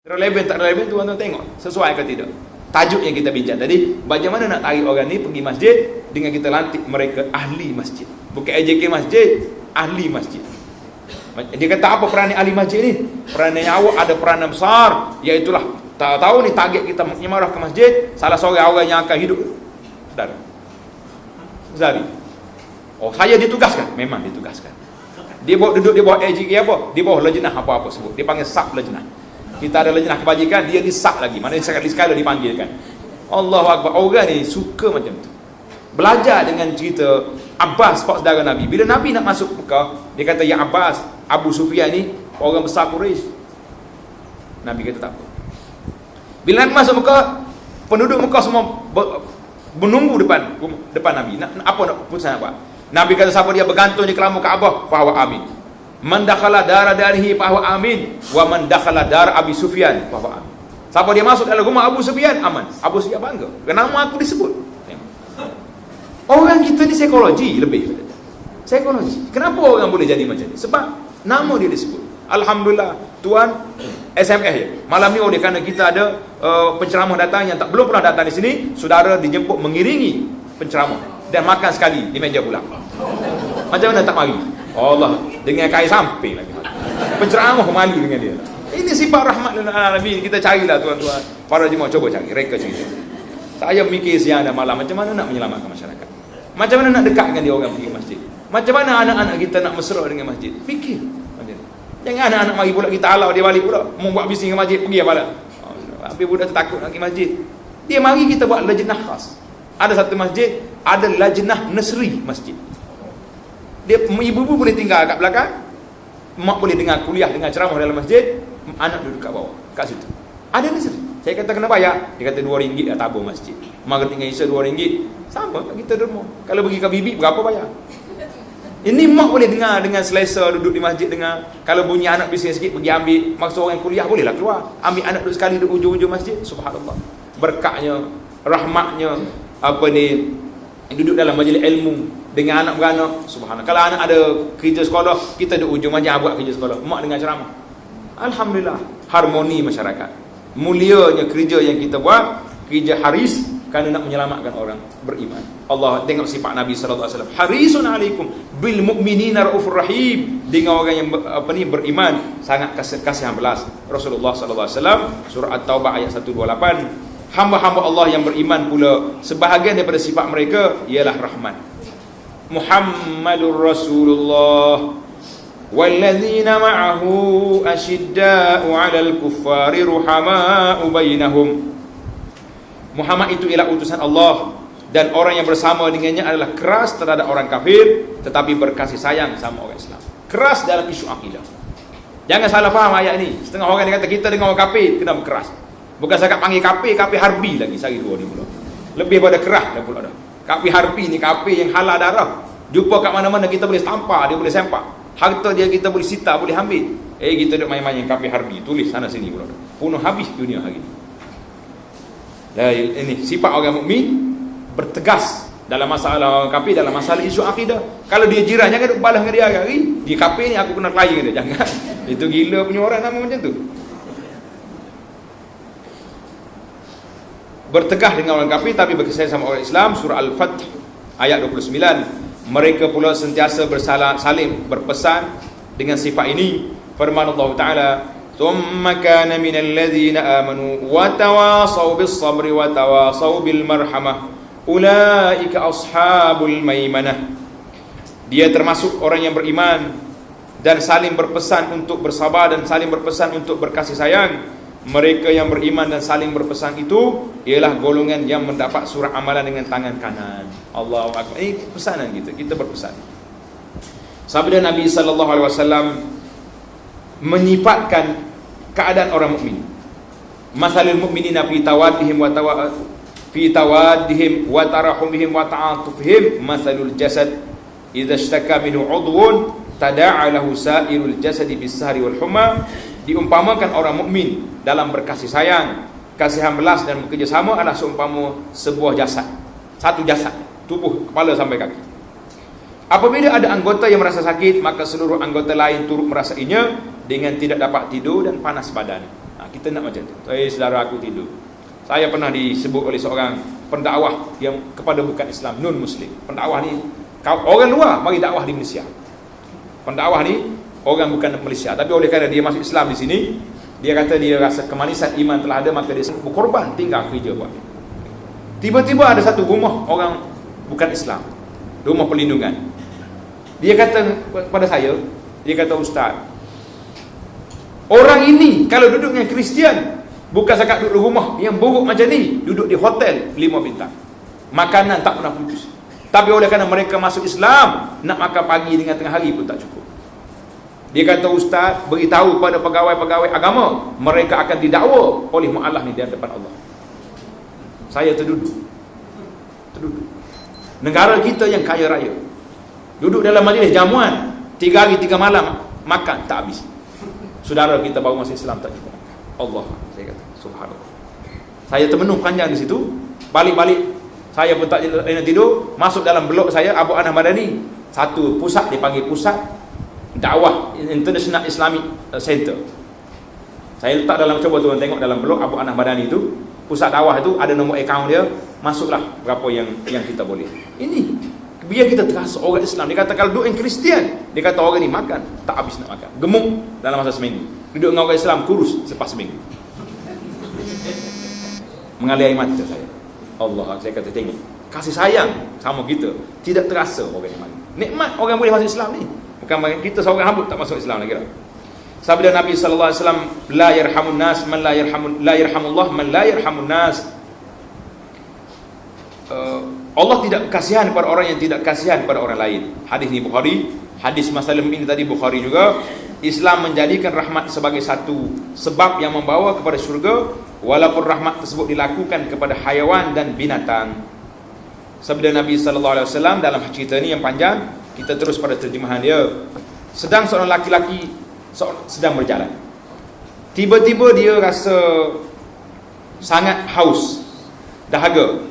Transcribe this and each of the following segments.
Relevan tak relevan tu tuan-tuan tengok sesuai ke tidak. Tajuk yang kita bincang tadi, bagaimana nak tarik orang ni pergi masjid dengan kita lantik mereka ahli masjid. Bukan AJK masjid, ahli masjid. Dia kata apa peranan ahli masjid ni? Peranan awak ada peranan besar, iaitulah tahu ni target kita menyemarah ke masjid, salah seorang orang yang akan hidup saudara Zari. Oh, saya ditugaskan, memang ditugaskan. Dia bawa duduk di bawah AJK apa? Di bawah lejnah apa-apa sebut. Dia panggil sub lejnah. Kita ada lejnah kebajikan, dia disap lagi. Mana sekali-sekala dipanggilkan. Allahu Akbar. Orang ni suka macam tu. Belajar dengan cerita Abbas, pak saudara Nabi. Bila Nabi nak masuk Mekah, dia kata, ya Abbas, Abu Sufyan ni orang besar Quraisy. Nabi kata tak apa. Bila Nabi masuk Mekah, penduduk Mekah semua menunggu depan Nabi. Apa nak putusan apa? Nabi kata siapa dia bergantung di kelambu Kaabah, fahuwa amin. Man dakhala dara darihi fahuwa amin, wa man dakhala dar Abi Sufyan fahuwa amin. Siapa dia masuk dalam rumah Abu Sufyan, aman. Abu Sufyan bangga, nama aku disebut. Orang kita ni psikologi lebih. Psikologi. Kenapa orang boleh jadi macam ni? Sebab nama dia disebut. Alhamdulillah, Tuan SMS je. Malam ni oleh kerana kita ada penceramah datang yang belum pernah datang di sini, saudara dijemput mengiringi penceramah dan makan sekali di meja pula. Macam mana tak mari? Allah, dengan kain samping lagi. Penceramah malu dengan dia. Ini sifat rahmat lil alamin. Kita carilah tuan-tuan, para jemaah, coba cari reka cerita. Saya mikir siang dan malam macam mana nak menyelamatkan masyarakat. Macam mana nak dekatkan dia orang pergi masjid. Macam mana anak-anak kita nak mesra dengan masjid. Fikir. Jangan anak-anak mari pula kita halau dia balik pula. Mau buat bisnes dengan masjid, pergi apa dah. Habis budak tu takut nak pergi masjid. Dia mari kita buat lajnah khas. Ada satu masjid, ada lajnah nasri masjid. Dia ibu-ibu boleh tinggal kat belakang, mak boleh dengar kuliah, dengar ceramah dalam masjid, anak duduk kat bawah, kat situ. Ada nasri. Saya kata kena bayar. Dia kata RM2 dah tabur masjid. Maghrib dengan Isya RM2. Sama kita derma. Kalau pergi ke bibi berapa bayar? Ini mak boleh dengar dengan selesa duduk di masjid dengar. Kalau bunyi anak bising sikit pergi ambil. Maksud orang kuliah bolehlah keluar. Ambil anak duduk sekali duduk ujung-ujung masjid. Subhanallah. Berkatnya, rahmatnya, apa ni, duduk dalam majlis ilmu dengan anak beranak. Subhanallah. Kalau anak ada kerja sekolah, kita duduk ujung majlis buat kerja sekolah. Mak dengar ceramah. Alhamdulillah, harmoni masyarakat. Mulianya kerja yang kita buat, kerja haris kerana nak menyelamatkan orang beriman. Allah tengok sifat Nabi sallallahu alaihi wasallam. Harisun alaikum bil mu'minina raufur rahim. Dengan orang yang beriman sangat kasihan belas. Rasulullah sallallahu alaihi wasallam, surah At-Taubah ayat 128. Hamba-hamba Allah yang beriman pula, sebahagian daripada sifat mereka ialah rahmat. Muhammadur Rasulullah walladzina ma'ahu asyidda'u 'alal kuffari ruhama'u bainahum. Muhammad itu ialah utusan Allah, dan orang yang bersama dengannya adalah keras terhadap orang kafir tetapi berkasih sayang sama orang Islam. Keras dalam isu akidah. Jangan salah faham ayat ini. Setengah orang dia kata kita dengan orang kafir kena berkeras. Bukan saya panggil kafir harbi lagi sehari dua ni pula. Lebih pada keras dah pula dah. Kafir harbi ni kafir yang halal darah. Jumpa kat mana-mana kita boleh tampar, dia boleh sempak. Harta dia kita boleh sita, boleh ambil. Kita duduk main-main yang kafir harbi. Tulis sana sini pula dah. Punuh habis dunia hari ni. Ini sifat orang mukmin, bertegas dalam masalah orang kafir, dalam masalah isu akidah. Kalau dia jiran, jangan duk balas dengan dia hari-hari. Dia kafir ni aku kena kelahi dengan dia. Jangan. Itu gila punya orang nama macam tu. Bertegas dengan orang kafir tapi berkesayang sama orang Islam. Surah Al-Fath ayat 29. Mereka pula sentiasa saling berpesan dengan sifat ini. Firman Allah Ta'ala, ثم كان من الذين آمنوا وتواصوا بالصبر وتواصوا بالمرحمة أولئك أصحاب الميمنة. Dia termasuk orang yang beriman dan saling berpesan untuk bersabar dan saling berpesan untuk berkasih sayang. Mereka yang beriman dan saling berpesan itu ialah golongan yang mendapat surat amalan dengan tangan kanan. Allahu Akbar. Ini pesanan kita berpesan. Sabda Nabi sallallahu alaihi wasallam menyifatkan keadaan orang mukmin. Masalul mu'minina fi tawaddihim wa tarahumihim wa ta'atufihim masalul jasad idza ishtaka minhu 'udwun tada'a lahu sa'irul jasadi bis-sahri wal humma. Diumpamakan orang mukmin dalam berkasih sayang, kasihan belas dan bekerja sama adalah seumpama sebuah jasad. Satu jasad, tubuh kepala sampai kaki. Apabila ada anggota yang merasa sakit, maka seluruh anggota lain turut merasainya dengan tidak dapat tidur dan panas badan. Kita nak macam tu. Saudara aku tidur. Saya pernah disebut oleh seorang pendakwah yang kepada bukan Islam, non Muslim. Pendakwah ni orang luar bagi dakwah di Malaysia. Pendakwah ni orang bukan Malaysia, tapi oleh kerana dia masuk Islam di sini, dia kata dia rasa kemanisan iman telah ada, maka dia berkorban tinggal kerja buat. Tiba-tiba ada satu rumah orang bukan Islam, rumah perlindungan. Dia kata kepada saya, dia kata, Ustaz, orang ini kalau duduk dengan Kristian, bukan sekat duduk di rumah yang buruk macam ni, duduk di hotel 5 bintang, makanan tak pernah putus. Tapi oleh kerana mereka masuk Islam, nak makan pagi dengan tengah hari pun tak cukup. Dia kata, Ustaz, beritahu pada pegawai-pegawai agama, mereka akan didakwa oleh mu'alaf ni di hadapan Allah. Saya terduduk. Negara kita yang kaya raya, duduk dalam majlis jamuan 3 hari 3 malam, makan tak habis. Saudara kita baru masuk Islam tak cukup. Allah, saya kata, subhanallah. Saya termenung panjang di situ. Balik-balik, saya pun tak nak tidur. Masuk dalam blok saya, Abu Anas Madani, satu pusat, dipanggil Pusat Dakwah International Islamic Center. Saya letak dalam, coba tuan tengok dalam blok Abu Anas Madani itu, pusat dakwah itu ada nombor akaun dia. Masuklah berapa yang kita boleh. Ini biar kita terasa orang Islam. Dia kata kalau duduk yang Kristian, dia kata orang ni makan tak habis nak makan, gemuk dalam masa seminggu. Duduk dengan orang Islam kurus selepas seminggu. Mengalir air mata saya. Allah, saya kata tengok, kasih sayang sama kita tidak terasa orang yang mana. Nikmat orang boleh masuk Islam ni. Bukan kita seorang hamba tak masuk Islam lagi. Sabda Nabi sallallahu alaihi wasallam, la yarhamun nas man la yarhamullah man la yarhamun nas. Allah tidak kasihan kepada orang yang tidak kasihan kepada orang lain. Hadis ni Bukhari. Hadis masalah ini tadi Bukhari juga. Islam menjadikan rahmat sebagai satu sebab yang membawa kepada syurga, walaupun rahmat tersebut dilakukan kepada haiwan dan binatang. Sabda Nabi sallallahu alaihi wasallam dalam cerita ni yang panjang, kita terus pada terjemahan dia. Sedang seorang laki-laki sedang berjalan. Tiba-tiba dia rasa sangat haus, dahaga.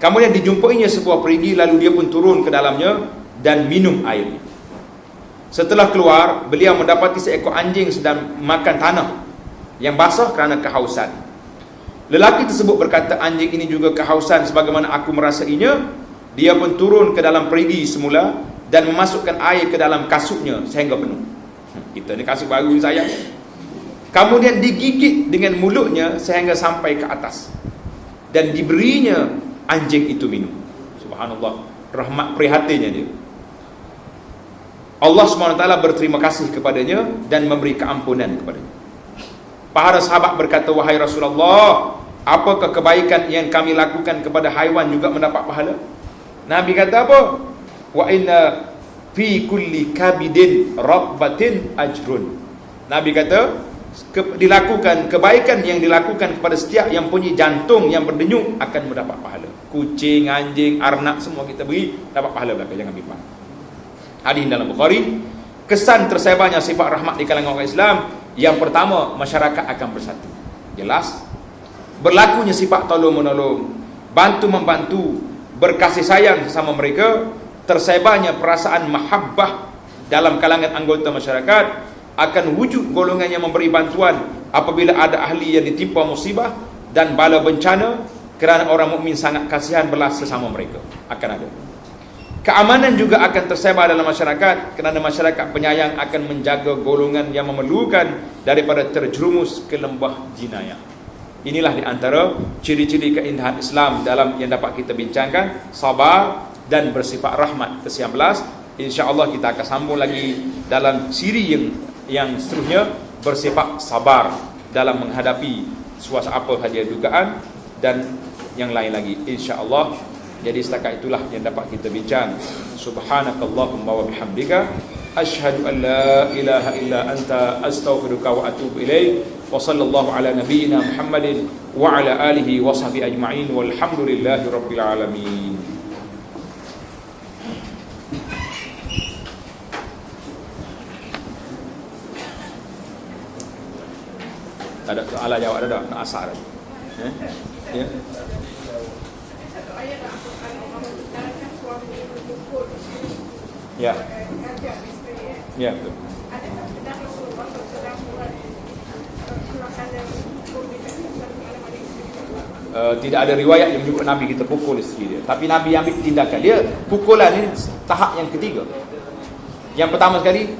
Kemudian dijumpainya sebuah perigi, lalu dia pun turun ke dalamnya dan minum airnya. Setelah keluar, beliau mendapati seekor anjing sedang makan tanah yang basah kerana kehausan. Lelaki tersebut berkata, anjing ini juga kehausan sebagaimana aku merasainya. Dia pun turun ke dalam perigi semula dan memasukkan air ke dalam kasutnya sehingga penuh. Kita ni kasut baru saya. Kemudian digigit dengan mulutnya sehingga sampai ke atas dan diberinya anjing itu minum. Subhanallah, rahmat prihatinnya dia. Allah SWT berterima kasih kepadanya dan memberi keampunan kepadanya. Para sahabat berkata, wahai Rasulullah, apakah kebaikan yang kami lakukan kepada haiwan juga mendapat pahala? Nabi kata apa? Wa inna fi kulli kabidin ratbatin ajrun. Nabi kata, dilakukan kebaikan yang dilakukan kepada setiap yang punya jantung yang berdenyut akan mendapat pahala. Kucing, anjing, arnak semua kita beri, dapat pahala belaka, jangan bimbang. Hadis dalam Bukhari. Kesan tersebarnya sifat rahmat di kalangan orang Islam, yang pertama, masyarakat akan bersatu. Jelas. Berlakunya sifat tolong menolong, bantu membantu, berkasih sayang sama mereka, tersebarnya perasaan mahabbah dalam kalangan anggota masyarakat, akan wujud golongan yang memberi bantuan apabila ada ahli yang ditimpa musibah dan bala bencana, kerana orang mukmin sangat kasihan belas sesama mereka. Akan ada keamanan juga akan tersebar dalam masyarakat, kerana masyarakat penyayang akan menjaga golongan yang memerlukan daripada terjerumus ke lembah jinayah. Inilah di antara ciri-ciri keindahan Islam dalam yang dapat kita bincangkan, sabar dan bersifat rahmat ke-19. InsyaAllah kita akan sambung lagi dalam siri yang seterusnya, bersifat sabar dalam menghadapi suasana apa saja dugaan dan yang lain lagi, insyaAllah. Jadi setakat itulah yang dapat kita bincang. Subhanakallahumma wa bihamdika, asyhadu an la ilaha illa anta, astaghfiruka wa atubu ilaik. Wa sallallahu ala nabiyyina Muhammadin wa ala alihi wa sahbihi ajma'in, walhamdulillahi rabbil alamin. Ada soalan jawab ada nak asar. Ya. Ya. Ya, betul. Tidak ada riwayat yang menyebut Nabi kita pukul isteri dia. Tapi Nabi ambil tindakan. Dia pukulan ini tahap yang ketiga. Yang pertama sekali,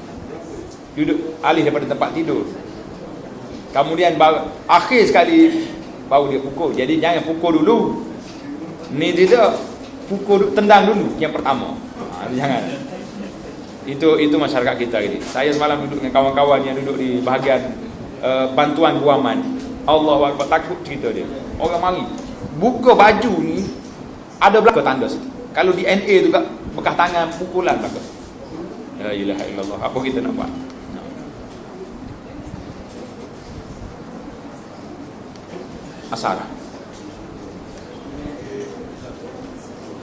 duduk alih daripada tempat tidur. Kemudian akhir sekali baru dia pukul. Jadi jangan pukul dulu. Ni dia pukul, tendang dulu yang pertama. Jangan. Itu masyarakat kita ini. Saya semalam duduk dengan kawan-kawan yang duduk di bahagian bantuan guaman. Allahu Akbar, takut cerita dia. Orang mari buka baju ni ada belakang tanda situ. Kalau di NA tu kat bekas tangan pukulan belakang. La ilaha illallah. Apa kita nak buat? Asar.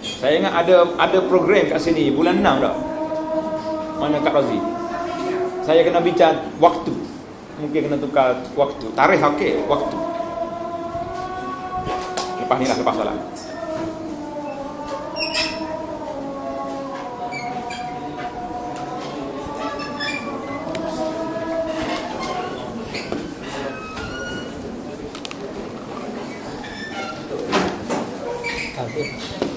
Saya ingat ada program kat sini bulan 6 dah. Mana Kak Razi? Saya kena bincang waktu. Mungkin kena tukar waktu. Tarikh okey, waktu. Lepas ni lah, lepas solat. Okay.